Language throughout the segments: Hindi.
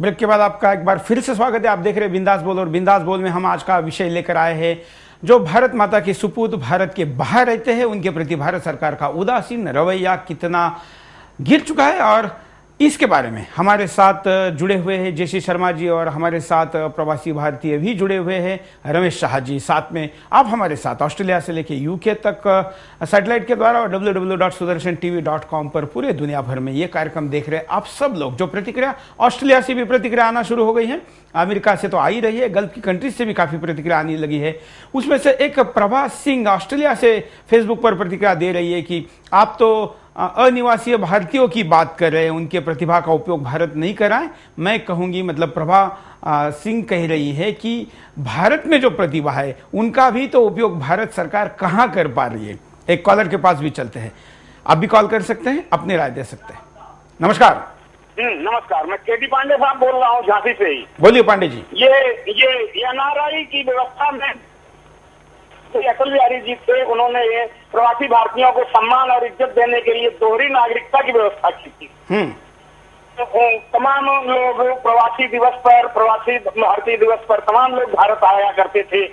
ब्रेक के बाद आपका एक बार फिर से स्वागत है। आप देख रहे हैं बिंदास बोल, और बिंदास बोल में हम आज का विषय लेकर आए हैं जो भारत माता के सुपूत भारत के बाहर रहते हैं उनके प्रति भारत सरकार का उदासीन रवैया कितना गिर चुका है, और इसके बारे में हमारे साथ जुड़े हुए हैं जेसी शर्मा जी, और हमारे साथ प्रवासी भारतीय भी जुड़े हुए हैं रमेश शाह जी। साथ में आप हमारे साथ ऑस्ट्रेलिया से लेकर यूके तक सैटेलाइट के द्वारा और www.sudarshan.tv.com पर पूरे दुनिया भर में ये कार्यक्रम देख रहे हैं आप सब लोग। जो प्रतिक्रिया ऑस्ट्रेलिया से भी प्रतिक्रिया आना शुरू हो गई है, अमेरिका से तो आ ही रही है, गल्फ की कंट्रीज से भी काफ़ी प्रतिक्रिया आने लगी है। उसमें से एक प्रभा सिंह ऑस्ट्रेलिया से फेसबुक पर प्रतिक्रिया दे रही है कि आप तो अनिवासी भारतीयों की बात कर रहे हैं, उनके प्रतिभा का उपयोग भारत नहीं कर रहा है। मैं कहूंगी, मतलब प्रभा सिंह कह रही है कि भारत में जो प्रतिभा है उनका भी तो उपयोग भारत सरकार कहां कर पा रही है। एक कॉलर के पास भी चलते हैं, आप भी कॉल कर सकते हैं, अपनी राय दे सकते हैं। नमस्कार। नमस्कार, मैं केडी पांडे साहब बोल रहा हूँ झांसी से ही। बोलिए पांडे जी। ये एनआरआई की व्यवस्था में अटल बिहारी जी थे, उन्होंने ये प्रवासी भारतीयों को सम्मान और इज्जत देने के लिए दोहरी नागरिकता की व्यवस्था की थी। तो तमाम लोग प्रवासी दिवस पर, प्रवासी भारतीय दिवस पर तमाम लोग भारत आया करते थे।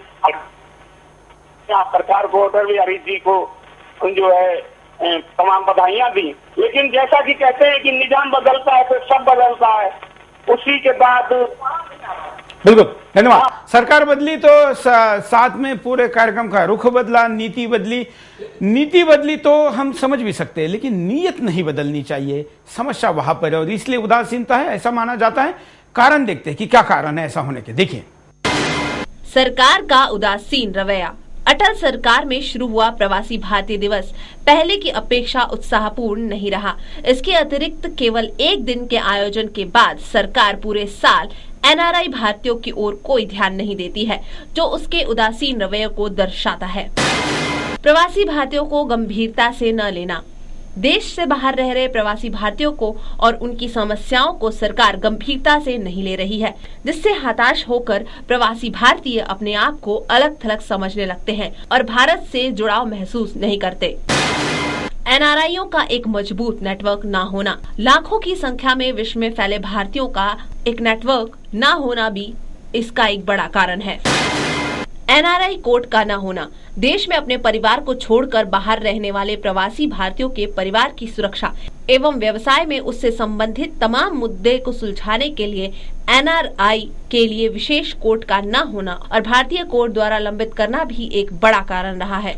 सरकार को, अटल बिहारी जी को जो है तमाम बधाइयां दी। लेकिन जैसा कि कहते हैं कि निजाम बदलता है तो सब बदलता है, उसी के बाद बिल्कुल धन्यवाद। सरकार बदली तो साथ में पूरे कार्यक्रम का रुख बदला, नीति बदली तो हम समझ भी सकते हैं, लेकिन नीयत नहीं बदलनी चाहिए। समस्या वहां पर है और इसलिए उदासीनता है ऐसा माना जाता है। कारण देखते हैं कि क्या कारण है ऐसा होने के। देखिए, सरकार का उदासीन रवैया। अटल सरकार में शुरू हुआ प्रवासी भारतीय दिवस पहले की अपेक्षा उत्साहपूर्ण नहीं रहा। इसके अतिरिक्त केवल एक दिन के आयोजन के बाद सरकार पूरे साल एनआरआई भारतीयों की ओर कोई ध्यान नहीं देती है, जो उसके उदासीन रवैये को दर्शाता है। प्रवासी भारतीयों को गंभीरता से न लेना। देश से बाहर रह रहे प्रवासी भारतीयों को और उनकी समस्याओं को सरकार गंभीरता से नहीं ले रही है, जिससे हताश होकर प्रवासी भारतीय अपने आप को अलग थलग समझने लगते हैं और भारत से जुड़ाव महसूस नहीं करते। एनआरआईओ का एक मजबूत नेटवर्क ना होना। लाखों की संख्या में विश्व में फैले भारतीयों का एक नेटवर्क ना होना भी इसका एक बड़ा कारण है। एनआरआई कोड का न होना। देश में अपने परिवार को छोड़कर बाहर रहने वाले प्रवासी भारतीयों के परिवार की सुरक्षा एवं व्यवसाय में उससे संबंधित तमाम मुद्दे को सुलझाने के लिए एनआरआई के लिए विशेष कोड का न होना और भारतीय कोर्ट द्वारा लंबित करना भी एक बड़ा कारण रहा है।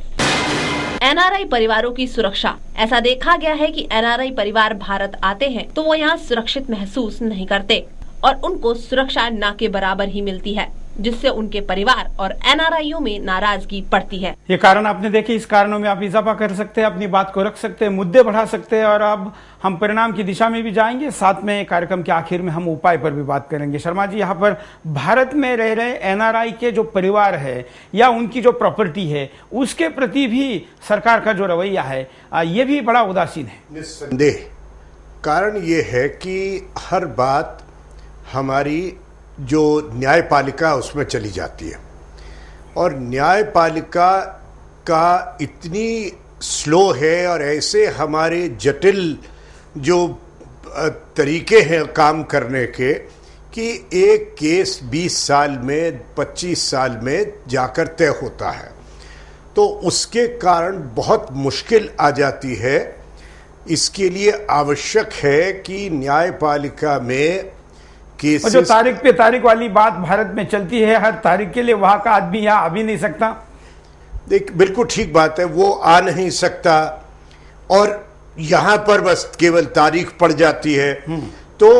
एनआरआई परिवारों की सुरक्षा। ऐसा देखा गया है कि एनआरआई परिवार भारत आते हैं तो वो यहाँ सुरक्षित महसूस नहीं करते और उनको सुरक्षा न के बराबर ही मिलती है, जिससे उनके परिवार और एनआरआईओ में नाराजगी बढ़ती है। ये कारण आपने देखे, इस कारणों में आप इजाफा कर सकते हैं, अपनी बात को रख सकते हैं, मुद्दे बढ़ा सकते हैं, और अब हम परिणाम की दिशा में भी जाएंगे। साथ में कार्यक्रम के आखिर में हम उपाय पर भी बात करेंगे। शर्मा जी, यहाँ पर भारत में रह रहे एनआरआई के जो परिवार है या उनकी जो प्रॉपर्टी है उसके प्रति भी सरकार का जो रवैया है ये भी बड़ा उदासीन है। निस्संदेह कारण ये है कि हर बात हमारी जो न्यायपालिका उसमें चली जाती है, और न्यायपालिका का इतनी स्लो है और ऐसे हमारे जटिल जो तरीके हैं काम करने के कि एक केस 20 साल में 25 साल में जाकर तय होता है, तो उसके कारण बहुत मुश्किल आ जाती है। इसके लिए आवश्यक है कि न्यायपालिका में और जो तारीख पे तारीख वाली बात भारत में चलती है, हर तारीख के लिए वहां का आदमी यहाँ आ भी नहीं सकता। देख, बिल्कुल ठीक बात है, वो आ नहीं सकता और यहाँ पर बस केवल तारीख पड़ जाती है। तो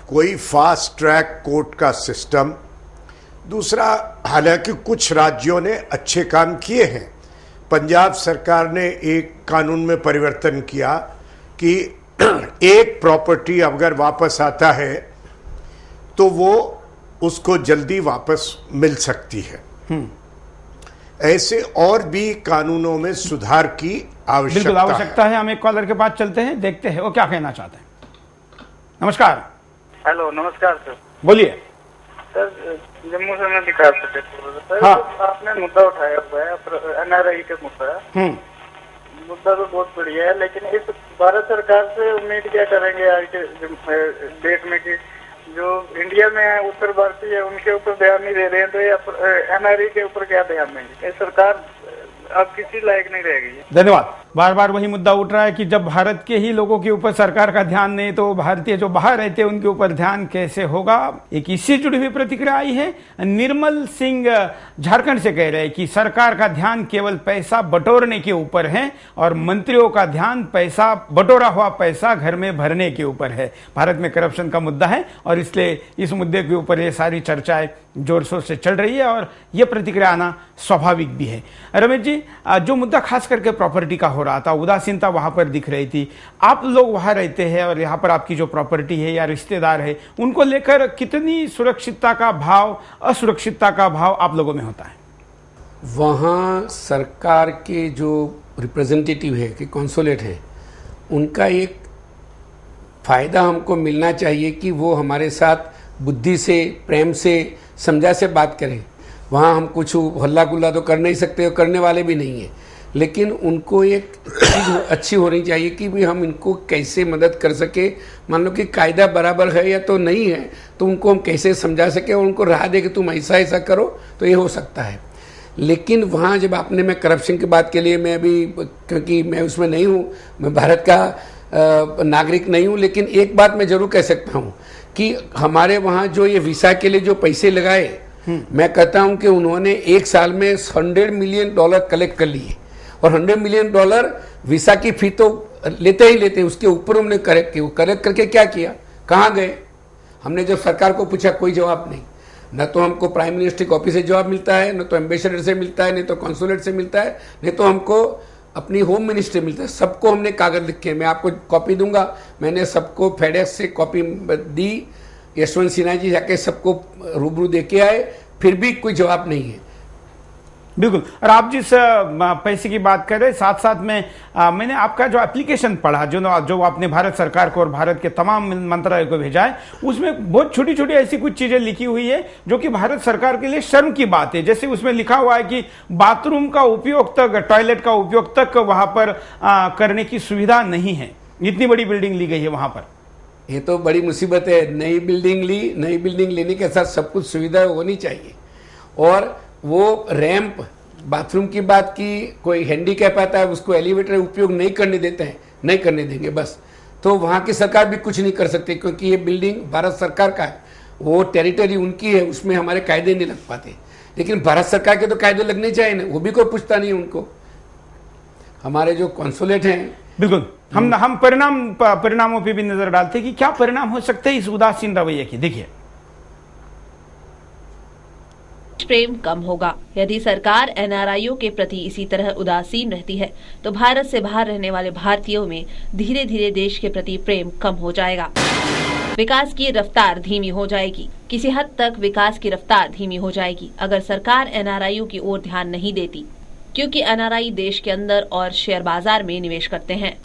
कोई फास्ट ट्रैक कोर्ट का सिस्टम। दूसरा, हालांकि कुछ राज्यों ने अच्छे काम किए हैं। पंजाब सरकार ने एक कानून में परिवर्तन किया कि एक प्रॉपर्टी अगर वापस आता है तो वो उसको जल्दी वापस मिल सकती है। ऐसे और भी कानूनों में सुधार की आवश्यकता है। हम एक कॉलर के पास चलते हैं, देखते हैं वो क्या कहना चाहते हैं। नमस्कार। हेलो, नमस्कार सर। बोलिए सर। जम्मू से मैं दिखा सर। हाँ। आपने मुद्दा उठाया हुआ है एनआरआई का मुद्दा। मुद्दा तो बहुत बढ़िया है, लेकिन इस भारत सरकार से उम्मीद क्या करेंगे आज के डेट में कि जो इंडिया में है उत्तर भारतीय है उनके ऊपर ध्यान नहीं दे रहे हैं, तो ये एनआरआई के ऊपर क्या ध्यान देंगे? ये सरकार अब किसी लायक नहीं रह गई है। धन्यवाद। बार बार वही मुद्दा उठ रहा है कि जब भारत के ही लोगों के ऊपर सरकार का ध्यान नहीं तो भारतीय जो बाहर रहते हैं उनके ऊपर ध्यान कैसे होगा। एक इससे जुड़ी हुई प्रतिक्रिया आई है। निर्मल सिंह झारखंड से कह रहे हैं कि सरकार का ध्यान केवल पैसा बटोरने के ऊपर है और मंत्रियों का ध्यान पैसा बटोरा हुआ पैसा घर में भरने के ऊपर है। भारत में करप्शन का मुद्दा है और इसलिए इस मुद्दे के ऊपर ये सारी चर्चाएं जोर शोर से चल रही है और ये प्रतिक्रिया आना स्वाभाविक भी है। रमेश जी, जो मुद्दा खास करके प्रॉपर्टी का हो रहा था, उदासीनता वहां पर दिख रही थी। आप लोग वहां रहते हैं और यहाँ पर आपकी जो प्रॉपर्टी है या रिश्तेदार है उनको लेकर कितनी सुरक्षितता का भाव, असुरक्षितता का भाव आप लोगों में होता है? वहाँ सरकार के जो रिप्रेजेंटेटिव है कि कॉन्सुलेट है, उनका एक फ़ायदा हमको मिलना चाहिए कि वो हमारे साथ बुद्धि से, प्रेम से, समझा से बात करें। वहाँ हम कुछ हल्ला गुल्ला तो कर नहीं सकते और करने वाले भी नहीं हैं, लेकिन उनको एक चीज़ अच्छी होनी चाहिए कि भी हम इनको कैसे मदद कर सके। मान लो कि कायदा बराबर है या तो नहीं है, तो उनको हम कैसे समझा सके और उनको राह दे कि तुम ऐसा ऐसा करो तो ये हो सकता है। लेकिन वहाँ जब आपने, मैं करप्शन की बात के लिए मैं अभी, क्योंकि मैं उसमें नहीं हूँ, मैं भारत का नागरिक नहीं हूँ, लेकिन एक बात मैं ज़रूर कह सकता हूँ कि हमारे वहाँ जो ये वीसा के लिए जो पैसे लगाए, मैं कहता हूँ कि उन्होंने एक साल में $100 मिलियन कलेक्ट कर लिए और $100 मिलियन वीसा की फी तो लेते ही लेते, उसके ऊपर उन्होंने कलेक्ट करके क्या किया, कहाँ गए? हमने जब सरकार को पूछा कोई जवाब नहीं। न तो हमको प्राइम मिनिस्टर के ऑफिस से जवाब मिलता है, न तो एम्बेसडर से मिलता है, न तो कॉन्सुलेट से मिलता है, नहीं तो हमको अपनी होम मिनिस्टर मिलता है। सबको हमने कागज लिखे, मैं आपको कॉपी दूंगा, मैंने सबको फेडेक्स से कॉपी दी, यशवंत सिन्हा जी जाके सबको रूबरू दे के आए, फिर भी कोई जवाब नहीं है। बिल्कुल। और आप जिस पैसे की बात कर रहे हैं, साथ साथ में मैंने आपका जो एप्लीकेशन पढ़ा जो आपने भारत सरकार को और भारत के तमाम मंत्रालयों को भेजा है, उसमें बहुत छोटी छोटी ऐसी कुछ चीजें लिखी हुई है जो कि भारत सरकार के लिए शर्म की बात है। जैसे उसमें लिखा हुआ है कि बाथरूम का उपयोग तक, टॉयलेट का उपयोग तक वहां पर करने की सुविधा नहीं है। इतनी बड़ी बिल्डिंग ली गई है वहां पर। ये तो बड़ी मुसीबत है। नई बिल्डिंग ली, नई बिल्डिंग लेने के साथ सब कुछ सुविधा होनी चाहिए। और वो रैंप, बाथरूम की बात की, कोई हैंडीकैप आता है उसको एलिवेटर उपयोग नहीं करने देते हैं, नहीं करने देंगे बस। तो वहाँ की सरकार भी कुछ नहीं कर सकती क्योंकि ये बिल्डिंग भारत सरकार का है, वो टेरिटरी उनकी है, उसमें हमारे कायदे नहीं लग पाते। लेकिन भारत सरकार के तो कायदे लगने चाहिए ना, वो भी कोई पूछता नहीं उनको। हमारे जो कॉन्सुलेट हैं, बिल्कुल, हम परिणामों पे भी नजर डालते हैं कि क्या परिणाम हो सकते हैं इस उदासीन रवैये के। देखिए, प्रेम कम होगा। यदि सरकार एनआरआईओ के प्रति इसी तरह उदासीन रहती है तो भारत से बाहर रहने वाले भारतीयों में धीरे धीरे देश के प्रति प्रेम कम हो जाएगा। विकास की रफ्तार धीमी हो जाएगी। किसी हद तक विकास की रफ्तार धीमी हो जाएगी अगर सरकार एनआरआईओ की ओर ध्यान नहीं देती, क्योंकि एनआरआई देश के अंदर और शेयर बाजार में निवेश करते हैं।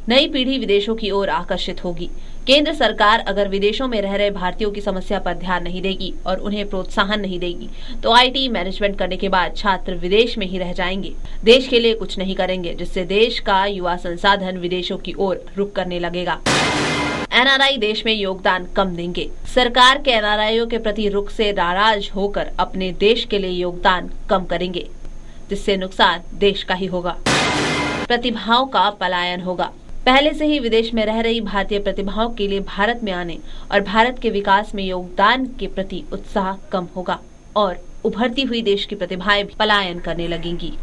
नई पीढ़ी विदेशों की ओर आकर्षित होगी। केंद्र सरकार अगर विदेशों में रह रहे भारतीयों की समस्या पर ध्यान नहीं देगी और उन्हें प्रोत्साहन नहीं देगी तो आईटी मैनेजमेंट करने के बाद छात्र विदेश में ही रह जाएंगे, देश के लिए कुछ नहीं करेंगे, जिससे देश का युवा संसाधन विदेशों की ओर रुख करने लगेगा। एनआरआई देश में योगदान कम देंगे। सरकार के एनआरआईओ के प्रति रुख से नाराज होकर अपने देश के लिए योगदान कम करेंगे, जिससे नुकसान देश का ही होगा। प्रतिभाओं का पलायन होगा। पहले से ही विदेश में रह रही भारतीय प्रतिभाओं के लिए भारत में आने और भारत के विकास में योगदान के प्रति उत्साह कम होगा और उभरती हुई देश की प्रतिभाएं पलायन करने लगेंगी।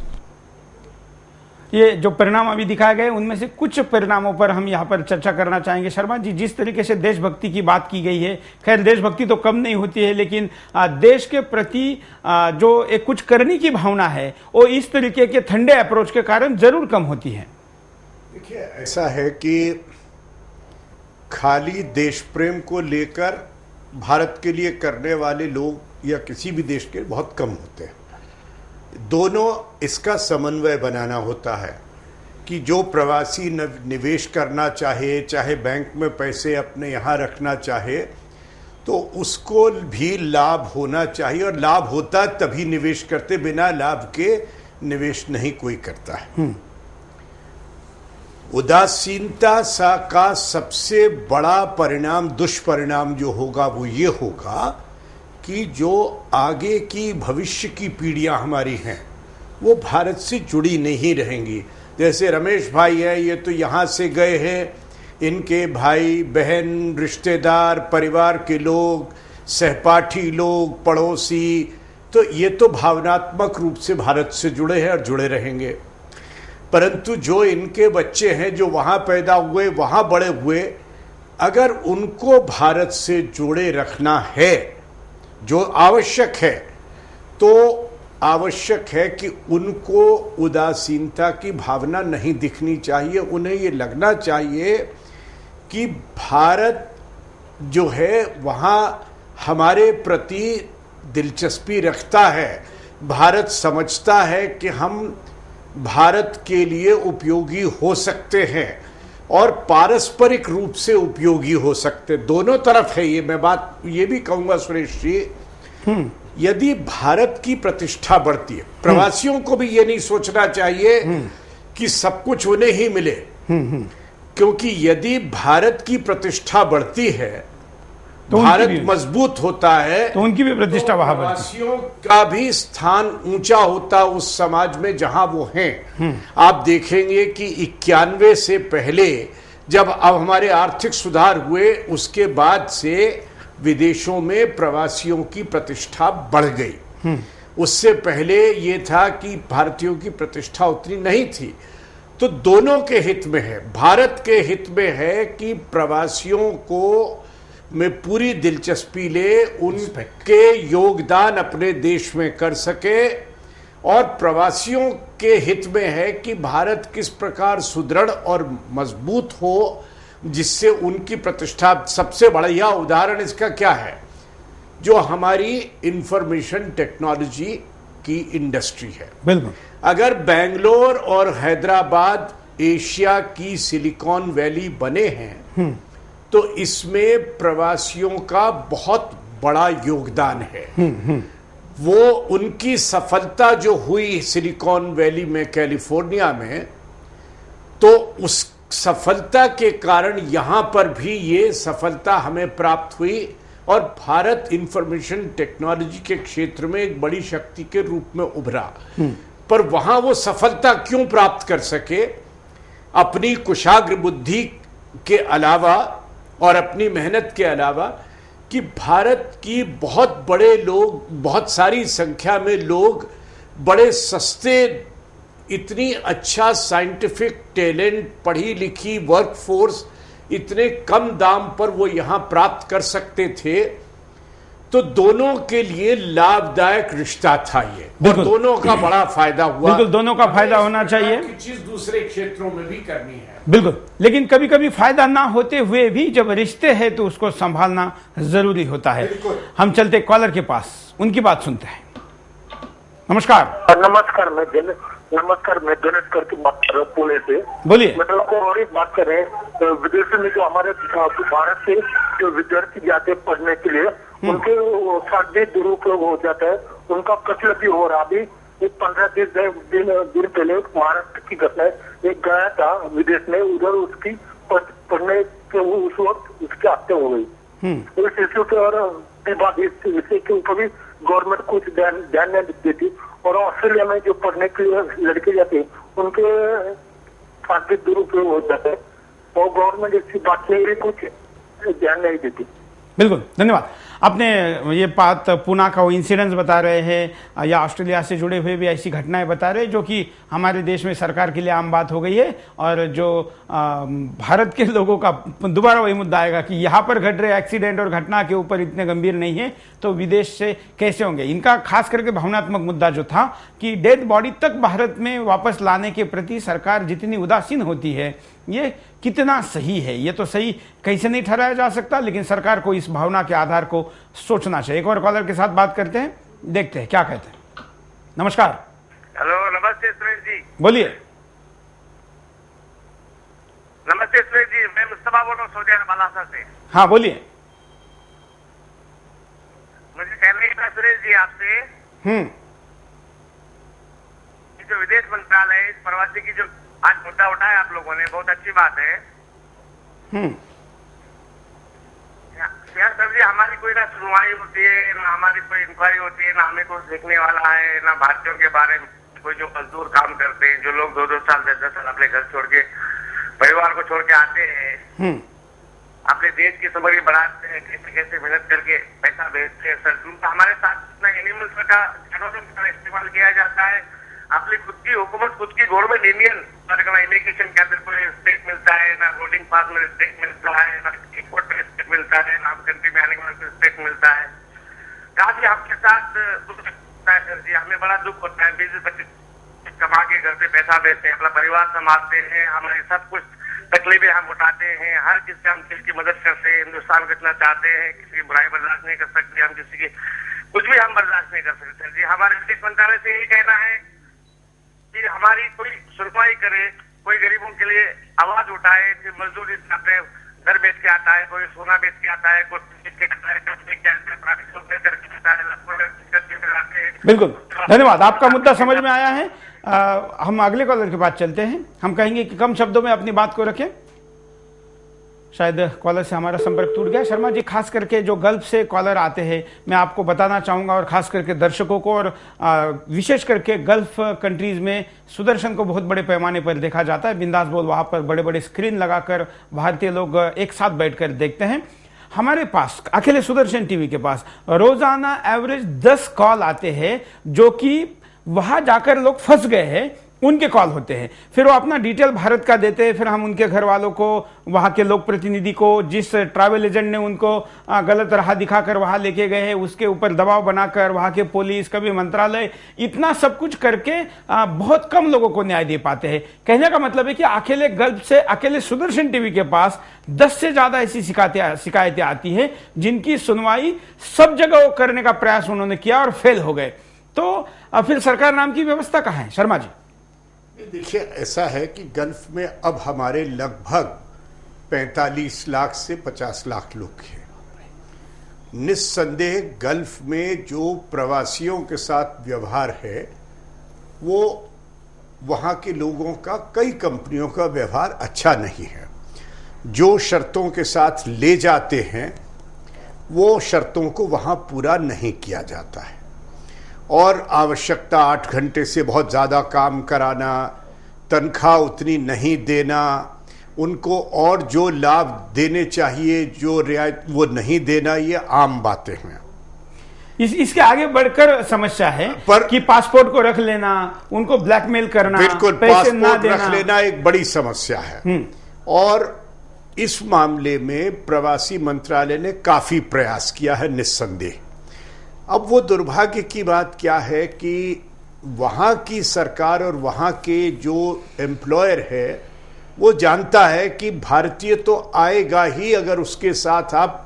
ये जो परिणाम अभी दिखाए गए उनमें से कुछ परिणामों पर हम यहाँ पर चर्चा करना चाहेंगे। शर्मा जी, जिस तरीके से देशभक्ति की बात की गई है, खैर देशभक्ति तो कम नहीं होती है, लेकिन देश के प्रति जो एक कुछ करने की भावना है वो इस तरीके के ठंडे अप्रोच के कारण जरूर कम होती है। देखिए, ऐसा है कि खाली देश प्रेम को लेकर भारत के लिए करने वाले लोग या किसी भी देश के बहुत कम होते हैं। दोनों इसका समन्वय बनाना होता है कि जो प्रवासी निवेश करना चाहे, चाहे बैंक में पैसे अपने यहाँ रखना चाहे, तो उसको भी लाभ होना चाहिए और लाभ होता तभी निवेश करते, बिना लाभ के निवेश नहीं कोई करता है। उदासीनता सा का सबसे बड़ा परिणाम, दुष्परिणाम जो होगा वो ये होगा कि जो आगे की भविष्य की पीढ़ियां हमारी हैं वो भारत से जुड़ी नहीं रहेंगी। जैसे रमेश भाई है, ये तो यहाँ से गए हैं, इनके भाई बहन, रिश्तेदार, परिवार के लोग, सहपाठी लोग, पड़ोसी, तो ये तो भावनात्मक रूप से भारत से जुड़े हैं और जुड़े रहेंगे। परंतु जो इनके बच्चे हैं जो वहाँ पैदा हुए, वहाँ बड़े हुए, अगर उनको भारत से जुड़े रखना है, जो आवश्यक है, तो आवश्यक है कि उनको उदासीनता की भावना नहीं दिखनी चाहिए। उन्हें ये लगना चाहिए कि भारत जो है वहाँ हमारे प्रति दिलचस्पी रखता है, भारत समझता है कि हम भारत के लिए उपयोगी हो सकते हैं और पारस्परिक रूप से उपयोगी हो सकते, दोनों तरफ है ये। मैं बात ये भी कहूँगा सुरेश जी, यदि भारत की प्रतिष्ठा बढ़ती है, प्रवासियों को भी ये नहीं सोचना चाहिए कि सब कुछ उन्हें ही मिले, क्योंकि यदि भारत की प्रतिष्ठा बढ़ती है, तो भारत मजबूत होता है, तो उनकी भी प्रतिष्ठा वहां बढ़ती है, प्रवासियों का भी स्थान ऊंचा होता उस समाज में जहां वो हैं। आप देखेंगे कि 91 से पहले जब अब हमारे आर्थिक सुधार हुए, उसके बाद से विदेशों में प्रवासियों की प्रतिष्ठा बढ़ गई। उससे पहले ये था कि भारतीयों की प्रतिष्ठा उतनी नहीं थी। तो दोनों के हित में है, भारत के हित में है कि प्रवासियों को में पूरी दिलचस्पी ले, उनके योगदान अपने देश में कर सके, और प्रवासियों के हित में है कि भारत किस प्रकार सुदृढ़ और मजबूत हो, जिससे उनकी प्रतिष्ठा। सबसे बढ़िया उदाहरण इसका क्या है, जो हमारी इंफॉर्मेशन टेक्नोलॉजी की इंडस्ट्री है। बिल्कुल, अगर बेंगलोर और हैदराबाद एशिया की सिलिकॉन वैली बने हैं, तो इसमें प्रवासियों का बहुत बड़ा योगदान है। वो उनकी सफलता जो हुई सिलिकॉन वैली में, कैलिफोर्निया में, तो उस सफलता के कारण यहां पर भी ये सफलता हमें प्राप्त हुई और भारत इंफॉर्मेशन टेक्नोलॉजी के क्षेत्र में एक बड़ी शक्ति के रूप में उभरा। पर वहां वो सफलता क्यों प्राप्त कर सके? अपनी कुशाग्र बुद्धि के अलावा और अपनी मेहनत के अलावा, कि भारत की बहुत बड़े लोग, बहुत सारी संख्या में लोग, बड़े सस्ते, इतनी अच्छा साइंटिफिक टैलेंट, पढ़ी लिखी वर्कफोर्स इतने कम दाम पर वो यहाँ प्राप्त कर सकते थे। तो दोनों के लिए लाभदायक रिश्ता था ये, और दोनों का बड़ा फायदा हुआ। बिल्कुल, दोनों का फायदा होना चाहिए। चीज दूसरे क्षेत्रों में भी करनी है। बिल्कुल, लेकिन कभी कभी फायदा ना होते हुए भी जब रिश्ते हैं तो उसको संभालना जरूरी होता है। हम चलते कॉलर के पास, उनकी बात सुनते हैं। नमस्कार। नमस्कार, मैं गणेश करके बात कर रहा हूँ पुणे से। बोलिए। मतलब को और एक बात कर रहे हैं, विदेश में जो हमारे भारत से जो विद्यार्थी जाते हैं पढ़ने के लिए, उनके साथ भी दुरुपयोग हो जाता है, उनका कत्ल भी हो रहा। अभी 15 दिन पहले महाराष्ट्र की घटना है, एक गया था विदेश में, उधर उसकी पढ़ने के उस वक्त उसकी हत्या हो गई। इस इश्यू के और विषय के ऊपर भी गवर्नमेंट कुछ ध्यान नहीं देती। और ऑस्ट्रेलिया में जो पढ़ने के लिए लड़के जाते हैं, उनके साथ भी दुरुपयोग हो जाता है, और गवर्नमेंट इसकी बात में भी कुछ ध्यान नहीं देती। बिल्कुल, धन्यवाद। आपने ये बात पूना का वो इंसिडेंस बता रहे हैं, या ऑस्ट्रेलिया से जुड़े हुए भी ऐसी घटनाएं बता रहे हैं जो कि हमारे देश में सरकार के लिए आम बात हो गई है। और जो भारत के लोगों का दोबारा वही मुद्दा आएगा कि यहाँ पर घट रहे एक्सीडेंट और घटना के ऊपर इतने गंभीर नहीं है तो विदेश से कैसे होंगे। इनका खास करके भावनात्मक मुद्दा जो था कि डेड बॉडी तक भारत में वापस लाने के प्रति सरकार जितनी उदासीन होती है, ये कितना सही है? ये तो सही कैसे नहीं ठहराया जा सकता, लेकिन सरकार को इस भावना के आधार को सोचना चाहिए। एक और कॉलर के साथ बात करते हैं, देखते हैं क्या कहते हैं। नमस्कार। हेलो, नमस्ते सुरेश जी। बोलिए। नमस्ते सुरेश जी, मैं मुस्तफा बोल रहा हूँ सऊदी अरब से। हाँ बोलिए। मुझे कहना ही था सुरेश जी आपसे, जो विदेश मंत्रालय प्रवासी की जो आज मुद्दा उठाया आप लोगों ने, बहुत अच्छी बात है। यार सर जी, हमारी कोई ना सुनवाई होती है, ना हमारी कोई इंक्वायरी होती है, ना हमें कुछ देखने वाला है, ना भारतीयों के बारे में कोई जो मजदूर काम करते हैं, जो लोग 2-2 साल 10-10 साल अपने घर छोड़ के परिवार को छोड़ के आते हैं, अपने देश की समग्री बढ़ाते हैं, कैसे कैसे मेहनत करके पैसा भेजते हैं सर। हमारे साथ इतना एनिमल्स का इस्तेमाल किया जाता है। अपनी खुद की हुकूमत, खुद की गवर्नमेंट इंडियन इमिग्रेशन के अंदर कोई रिस्पेक्ट मिलता है, ना बोर्डिंग पास में रिस्पेक्ट मिलता है, ना एयरपोर्ट में रिस्पेक्ट मिलता है, ना कंट्री में आने के बाद रिस्पेक्ट मिलता है। काफी आपके साथ दुख लगता है सर जी, हमें बड़ा दुख होता है। 20-25 कमा के घर पे पैसा भेजते हैं, अपना परिवार संभालते हैं, हमारे सब कुछ तकलीफें हम उठाते हैं, हर किसी से हम किसी की मदद करते हैं, हिंदुस्तान को इतना चाहते हैं, किसी की बुराई बर्दाश्त नहीं कर सकते, हम किसी की कुछ भी हम बर्दाश्त नहीं कर सकते सर जी। हमारे विदेश मंत्रालय से यही कहना है कि हमारी कोई सुनवाई करे, कोई गरीबों के लिए आवाज उठाए। कि मजदूर अपने घर बेच के आता है, कोई सोना बेच के आता है, कोई बेच के आता है, बिल्कुल, धन्यवाद। आपका मुद्दा समझ में आया है। हम अगले कॉलर के पास चलते हैं। हम कहेंगे कि कम शब्दों में अपनी बात को रखें। शायद कॉलर से हमारा संपर्क टूट गया। शर्मा जी, खास करके जो गल्फ से कॉलर आते हैं, मैं आपको बताना चाहूँगा और खास करके दर्शकों को, और विशेष करके गल्फ कंट्रीज़ में सुदर्शन को बहुत बड़े पैमाने पर देखा जाता है। बिंदास बोल वहाँ पर बड़े बड़े स्क्रीन लगाकर भारतीय लोग एक साथ बैठकर देखते हैं। हमारे पास अकेले सुदर्शन टीवी के पास रोज़ाना एवरेज 10 कॉल आते हैं, जो कि वहाँ जाकर लोग फंस गए हैं, उनके कॉल होते हैं। फिर वो अपना डिटेल भारत का देते हैं, फिर हम उनके घर वालों को, वहाँ के लोक प्रतिनिधि को, जिस ट्रैवल एजेंट ने उनको गलत राह दिखाकर वहाँ लेके गए हैं, उसके ऊपर दबाव बनाकर वहाँ के पुलिस, कभी मंत्रालय, इतना सब कुछ करके बहुत कम लोगों को न्याय दे पाते हैं। कहने का मतलब है कि अकेले गल्फ से, अकेले सुदर्शन टीवी के पास 10 से ज़्यादा ऐसी शिकायतें आती हैं, जिनकी सुनवाई सब जगह करने का प्रयास उन्होंने किया और फेल हो गए। तो फिर सरकार नाम की व्यवस्था कहाँ है शर्मा जी? देखिए, ऐसा है कि गल्फ में अब हमारे लगभग 45 लाख से 50 लाख लोग हैं। निस्संदेह गल्फ में जो प्रवासियों के साथ व्यवहार है, वो वहाँ के लोगों का, कई कंपनियों का व्यवहार अच्छा नहीं है। जो शर्तों के साथ ले जाते हैं, वो शर्तों को वहाँ पूरा नहीं किया जाता है, और आवश्यकता 8 घंटे से बहुत ज़्यादा काम कराना, तनख्वाह उतनी नहीं देना, उनको और जो लाभ देने चाहिए, जो रियायत, वो नहीं देना, ये आम बातें हैं। इसके आगे बढ़कर समस्या है कि पासपोर्ट को रख लेना, उनको ब्लैकमेल करना, बिल्कुल, पैसे ना पासपोर्ट देना, रख लेना एक बड़ी समस्या है। और इस मामले में प्रवासी मंत्रालय ने काफ़ी प्रयास किया है, निस्संदेह। अब वो दुर्भाग्य की बात क्या है कि वहाँ की सरकार और वहाँ के जो एम्प्लॉयर है, वो जानता है कि भारतीय तो आएगा ही, अगर उसके साथ आप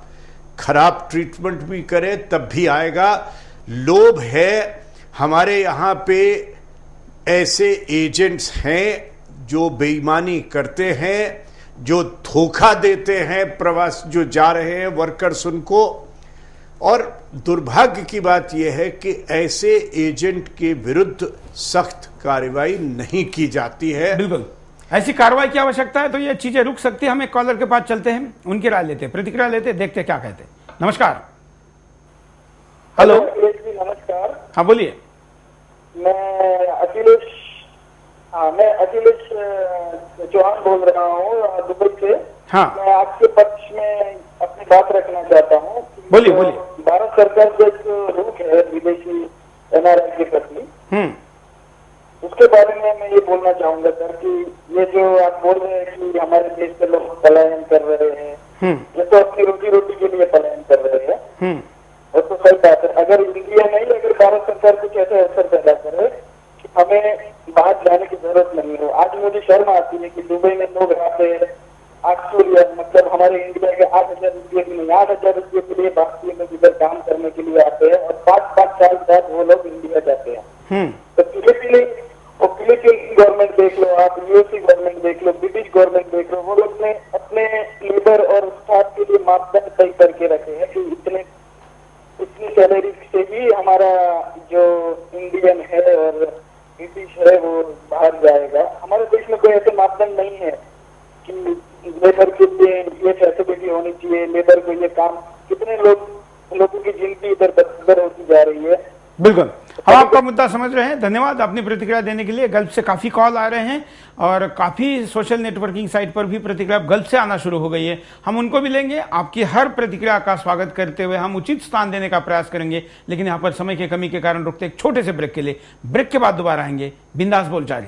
खराब ट्रीटमेंट भी करें तब भी आएगा। लोभ है। हमारे यहाँ पे ऐसे एजेंट्स हैं जो बेईमानी करते हैं, जो धोखा देते हैं प्रवास जो जा रहे हैं वर्कर्स उनको। और दुर्भाग्य की बात यह है कि ऐसे एजेंट के विरुद्ध सख्त कार्रवाई नहीं की जाती है। बिल्कुल, ऐसी कार्रवाई की आवश्यकता है तो ये चीजें रुक सकती है। हम एक कॉलर के पास चलते हैं, उनकी राय लेते हैं, प्रतिक्रिया लेते हैं, देखते हैं क्या कहते हैं। नमस्कार। हेलो जी, नमस्कार। हाँ बोलिए। मैं अखिलेश चौहान बोल रहा हूँ दुबई से। हाँ, मैं आपके पक्ष में अपनी बात रखना चाहता हूँ। बोलिए बोलिए। भारत सरकार का एक रुख है विदेशी एनआरआई के प्रति, उसके बारे में मैं ये बोलना चाहूंगा सर कि ये जो आप बोल रहे हैं कि हमारे देश के लोग पलायन कर रहे हैं, ये तो अपनी रोजी रोटी के लिए पलायन कर रहे हैं, वो तो सही बात है। अगर इंडिया नहीं, अगर भारत सरकार कुछ ऐसे अवसर पैदा करे कि हमें बाहर जाने की जरूरत नहीं हो। आज मुझे शर्म आती है कि दुबई में लोग आते हैं, 800 मतलब हमारे इंडिया के 8,000 रुपये के लिए, 8,000 रुपये के लिए भारतीय लोग इधर काम करने के लिए आते हैं, और 5-5 साल बाद वो लोग इंडिया जाते हैं। तो फिलीपीन गवर्नमेंट देख लो, आप यूएसए गवर्नमेंट देख लो, ब्रिटिश गवर्नमेंट देख लो, वो लोग ने अपने लेबर और स्टाफ के लिए मापदंड तय करके रखे हैं कि इतनी सैलरी से ही हमारा जो इंडियन है और ब्रिटिश है वो बाहर जाएगा। हमारे देश में कोई ऐसे मापदंड नहीं है कि लेबर के लिए ये फैसिलिटी होनी चाहिए, लेबर को ये काम, कितने लोगों की जिंदगी इधर बदतर होती जा रही है। बिल्कुल, हम आपका मुद्दा समझ रहे हैं। धन्यवाद अपनी प्रतिक्रिया देने के लिए। गल्फ से काफी कॉल आ रहे हैं और काफी सोशल नेटवर्किंग साइट पर भी प्रतिक्रिया गल्फ से आना शुरू हो गई है। हम उनको भी लेंगे। आपकी हर प्रतिक्रिया का स्वागत करते हुए हम उचित स्थान देने का प्रयास करेंगे, लेकिन यहाँ पर समय की कमी के कारण रुकते एक छोटे से ब्रेक के लिए। ब्रेक के बाद दोबारा आएंगे। बिंदास बोल जारी।